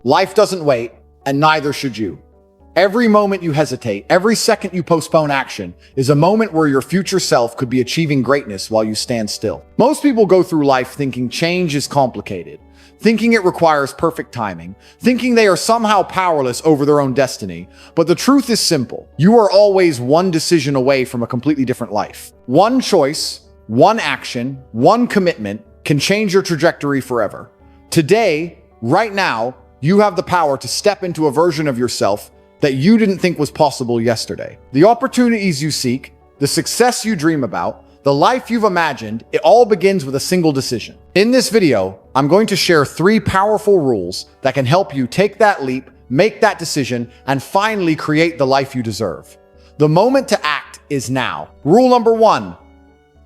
Life doesn't wait, and neither should you. Every moment you hesitate, every second you postpone action, is a moment where your future self could be achieving greatness while you stand still. Most people go through life thinking change is complicated, thinking it requires perfect timing, thinking they are somehow powerless over their own destiny. But the truth is simple. You are always one decision away from a completely different life. One choice, one action, one commitment can change your trajectory forever. Today, right now, you have the power to step into a version of yourself that you didn't think was possible yesterday. The opportunities you seek, the success you dream about, the life you've imagined, it all begins with a single decision. In this video, I'm going to share 3 powerful rules that can help you take that leap, make that decision, and finally create the life you deserve. The moment to act is now. Rule number 1,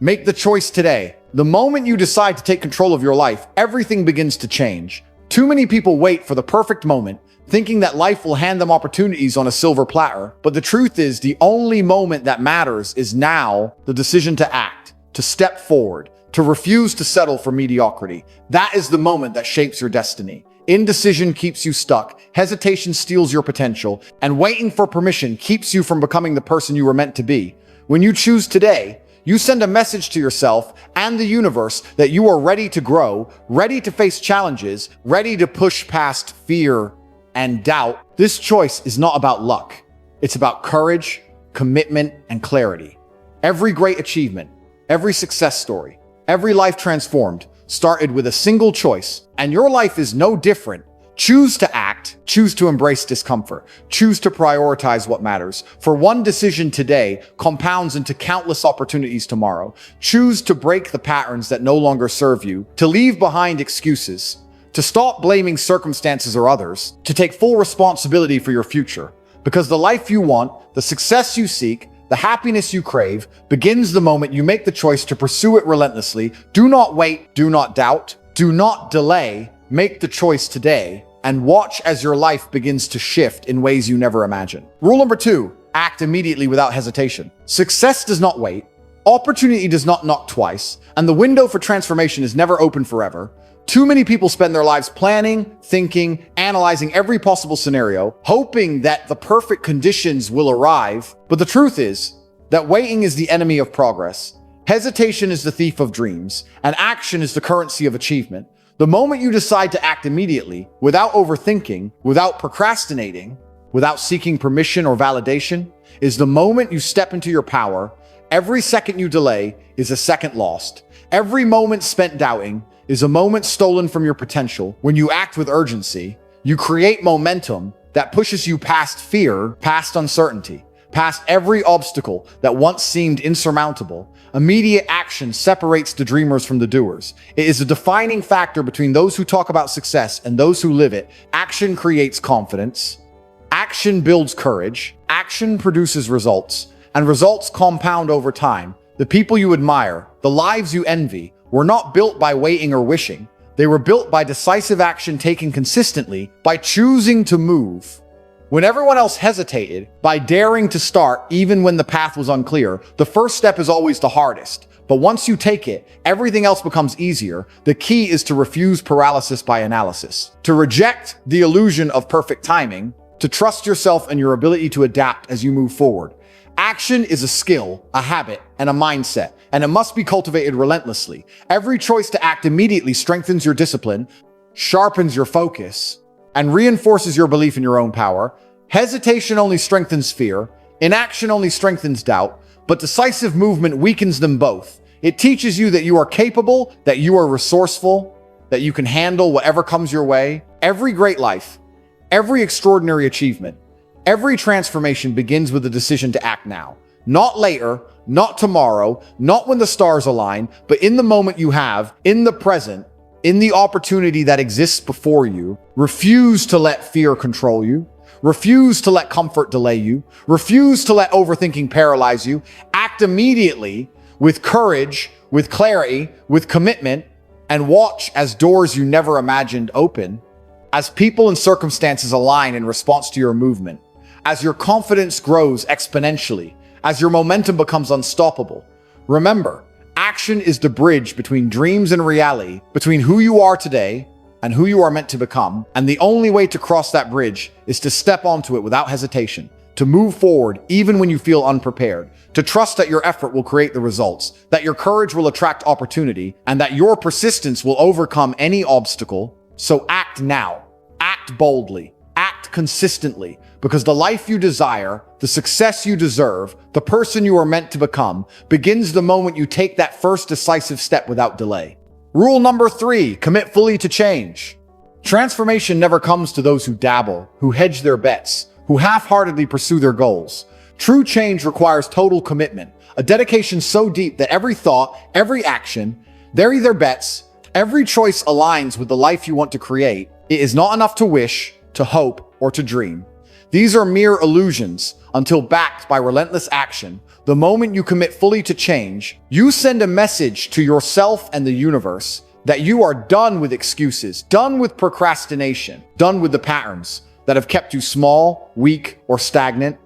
make the choice today. The moment you decide to take control of your life, everything begins to change. Too many people wait for the perfect moment, thinking that life will hand them opportunities on a silver platter. But the truth is, the only moment that matters is now. The decision to act, to step forward, to refuse to settle for mediocrity. That is the moment that shapes your destiny. Indecision keeps you stuck, hesitation steals your potential, and waiting for permission keeps you from becoming the person you were meant to be. When you choose today, you send a message to yourself and the universe that you are ready to grow, ready to face challenges, ready to push past fear and doubt. This choice is not about luck. It's about courage, commitment, and clarity. Every great achievement, every success story, every life transformed started with a single choice, and your life is no different. Choose to act, choose to embrace discomfort, choose to prioritize what matters. For one decision today compounds into countless opportunities tomorrow. Choose to break the patterns that no longer serve you, to leave behind excuses, to stop blaming circumstances or others, to take full responsibility for your future. Because the life you want, the success you seek, the happiness you crave, begins the moment you make the choice to pursue it relentlessly. Do not wait, do not doubt, do not delay. Make the choice today and watch as your life begins to shift in ways you never imagined. Rule number 2, act immediately without hesitation. Success does not wait, opportunity does not knock twice, and the window for transformation is never open forever. Too many people spend their lives planning, thinking, analyzing every possible scenario, hoping that the perfect conditions will arrive. But the truth is that waiting is the enemy of progress. Hesitation is the thief of dreams, and action is the currency of achievement. The moment you decide to act immediately, without overthinking, without procrastinating, without seeking permission or validation, is the moment you step into your power. Every second you delay is a second lost. Every moment spent doubting is a moment stolen from your potential. When you act with urgency, you create momentum that pushes you past fear, past uncertainty, past every obstacle that once seemed insurmountable. Immediate action separates the dreamers from the doers. It is a defining factor between those who talk about success and those who live it. Action creates confidence. Action builds courage. Action produces results, and results compound over time. The people you admire, the lives you envy, were not built by waiting or wishing. They were built by decisive action taken consistently, by choosing to move when everyone else hesitated, by daring to start even when the path was unclear. The first step is always the hardest, but once you take it, everything else becomes easier. The key is to refuse paralysis by analysis, to reject the illusion of perfect timing, to trust yourself and your ability to adapt as you move forward. Action is a skill, a habit, and a mindset, and it must be cultivated relentlessly. Every choice to act immediately strengthens your discipline, sharpens your focus, and reinforces your belief in your own power. Hesitation only strengthens fear, inaction only strengthens doubt, but decisive movement weakens them both. It teaches you that you are capable, that you are resourceful, that you can handle whatever comes your way. Every great life, every extraordinary achievement, every transformation begins with a decision to act now. Not later, not tomorrow, not when the stars align, but in the moment you have, in the present, in the opportunity that exists before you. Refuse to let fear control you. Refuse to let comfort delay you. Refuse to let overthinking paralyze you. Act immediately with courage, with clarity, with commitment, and watch as doors you never imagined open, as people and circumstances align in response to your movement, as your confidence grows exponentially, as your momentum becomes unstoppable. Remember, action is the bridge between dreams and reality, between who you are today and who you are meant to become, and the only way to cross that bridge is to step onto it without hesitation, to move forward even when you feel unprepared, to trust that your effort will create the results, that your courage will attract opportunity, and that your persistence will overcome any obstacle. So act now, act boldly, act consistently, because the life you desire, the success you deserve, the person you are meant to become, begins the moment you take that first decisive step without delay. Rule number 3, commit fully to change. Transformation never comes to those who dabble, who hedge their bets, who half-heartedly pursue their goals. True change requires total commitment, a dedication so deep that every thought, every action, their bets, every choice aligns with the life you want to create. It is not enough to wish, to hope, or to dream. These are mere illusions until backed by relentless action. The moment you commit fully to change, you send a message to yourself and the universe that you are done with excuses, done with procrastination, done with the patterns that have kept you small, weak, or stagnant.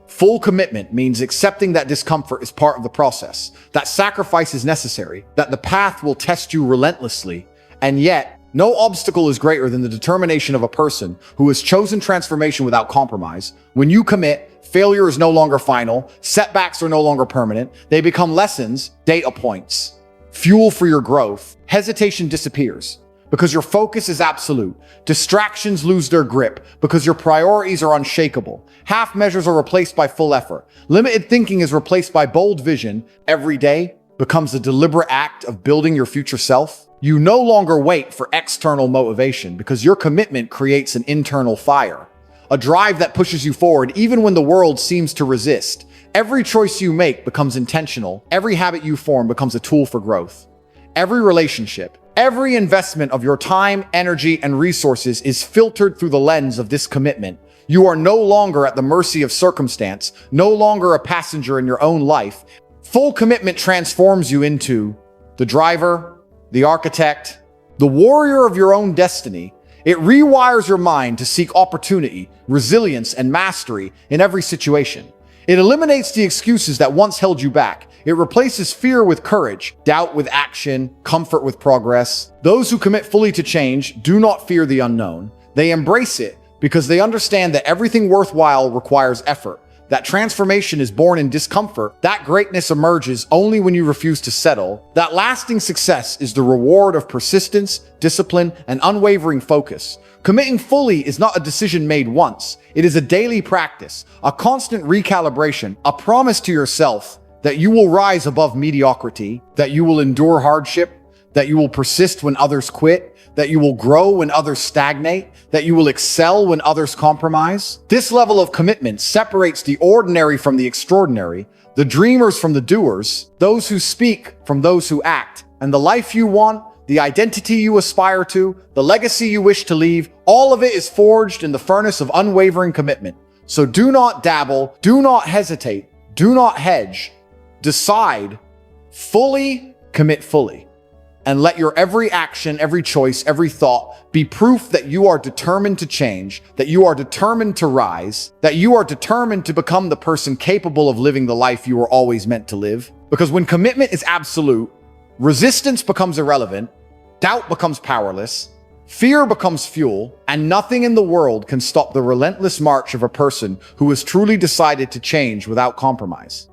Full commitment means accepting that discomfort is part of the process, that sacrifice is necessary, that the path will test you relentlessly, and yet, no obstacle is greater than the determination of a person who has chosen transformation without compromise. When you commit, failure is no longer final, setbacks are no longer permanent, they become lessons, data points, fuel for your growth. Hesitation disappears because your focus is absolute. Distractions lose their grip because your priorities are unshakable. Half measures are replaced by full effort. Limited thinking is replaced by bold vision. Every day becomes a deliberate act of building your future self. You no longer wait for external motivation because your commitment creates an internal fire, a drive that pushes you forward even when the world seems to resist. Every choice you make becomes intentional. Every habit you form becomes a tool for growth. Every relationship, every investment of your time, energy, and resources is filtered through the lens of this commitment. You are no longer at the mercy of circumstance, no longer a passenger in your own life. Full commitment transforms you into the driver, the architect, the warrior of your own destiny. It rewires your mind to seek opportunity, resilience, and mastery in every situation. It eliminates the excuses that once held you back. It replaces fear with courage, doubt with action, comfort with progress. Those who commit fully to change do not fear the unknown. They embrace it because they understand that everything worthwhile requires effort. That transformation is born in discomfort. That greatness emerges only when you refuse to settle. That lasting success is the reward of persistence, discipline, and unwavering focus. Committing fully is not a decision made once. It is a daily practice, a constant recalibration, a promise to yourself that you will rise above mediocrity, that you will endure hardship, that you will persist when others quit, that you will grow when others stagnate, that you will excel when others compromise. This level of commitment separates the ordinary from the extraordinary, the dreamers from the doers, those who speak from those who act. And the life you want, the identity you aspire to, the legacy you wish to leave, all of it is forged in the furnace of unwavering commitment. So do not dabble, do not hesitate, do not hedge. Decide, fully commit fully. And let your every action, every choice, every thought be proof that you are determined to change, that you are determined to rise, that you are determined to become the person capable of living the life you were always meant to live. Because when commitment is absolute, resistance becomes irrelevant, doubt becomes powerless, fear becomes fuel, and nothing in the world can stop the relentless march of a person who has truly decided to change without compromise.